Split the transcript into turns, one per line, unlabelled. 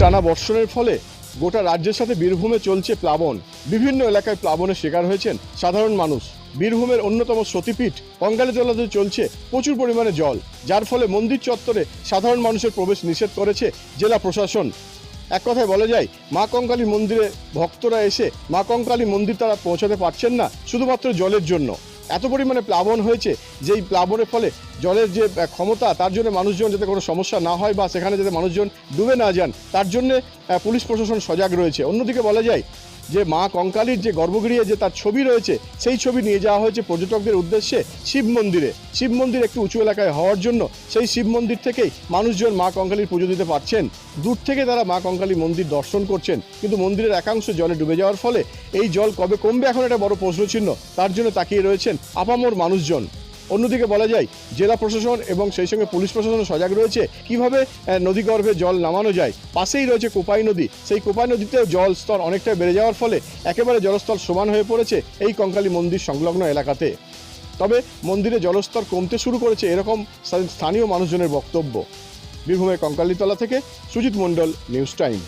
টানা বর্ষণের ফলে গোটা রাজ্যের সাথে বীরভূমে চলছে প্লাবন। বিভিন্ন এলাকায় প্লাবনের শিকার হয়েছেন সাধারণ মানুষ। বীরভূমের অন্যতম সতীপীঠ কঙ্কালীতলাতে চলছে প্রচুর পরিমাণে জল, যার ফলে মন্দির চত্বরে সাধারণ মানুষের প্রবেশ নিষেধ করেছে জেলা প্রশাসন। এক কথায় বলা যায়, মা কঙ্কালী মন্দিরে ভক্তরা এসে মা কঙ্কালী মন্দির তারা পৌঁছাতে পারছেন না শুধুমাত্র জলের জন্য। এত পরিমাণে প্লাবন হয়েছে, যেই প্লাবনের ফলে জলের যে ক্ষমতা, তার জন্য মানুষজন যাতে কোনো সমস্যা না হয় বা সেখানে যাতে মানুষজন ডুবে না যান, তার জন্য পুলিশ প্রশাসন সজাগ রয়েছে। অন্যদিকে বলা যায় যে মা কঙ্কালীর যে গর্ভগৃহে যে তার ছবি রয়েছে, সেই ছবি নিয়ে যাওয়া হয়েছে পর্যটকদের উদ্দেশ্যে শিব মন্দিরে। শিব মন্দির একটু উঁচু এলাকায় হওয়ার জন্য সেই শিব মন্দির থেকেই মানুষজন মা কঙ্কালীর পুজো দিতে পারছেন। দূর থেকে তারা মা কঙ্কালী মন্দির দর্শন করছেন, কিন্তু মন্দিরের একাংশ জলে ডুবে যাওয়ার ফলে এই জল কবে কমবে এখন একটা বড় প্রশ্নচিহ্ন, তার জন্য তাকিয়ে রয়েছেন আপামর মানুষজন। অন্যদিকে বলা যায় জেলা প্রশাসন এবং সেই সঙ্গে পুলিশ প্রশাসন সজাগ রয়েছে কিভাবে নদীগর্ভে জল নামানো যায়। পাশেই রয়েছে কোপাই নদী, সেই কোপাই নদীতেও জল স্তর অনেকটাই বেড়ে যাওয়ার ফলে একেবারে জলস্তর সমান হয়ে পড়েছে এই কঙ্কালী মন্দির সংলগ্ন এলাকাতে। তবে মন্দিরে জলস্তর কমতে শুরু করেছে এরকম স্থানীয় মানুষজনের বক্তব্য। বীরভূমের কঙ্কালীতলা থেকে সুজিত মণ্ডল, নিউজ টাইম।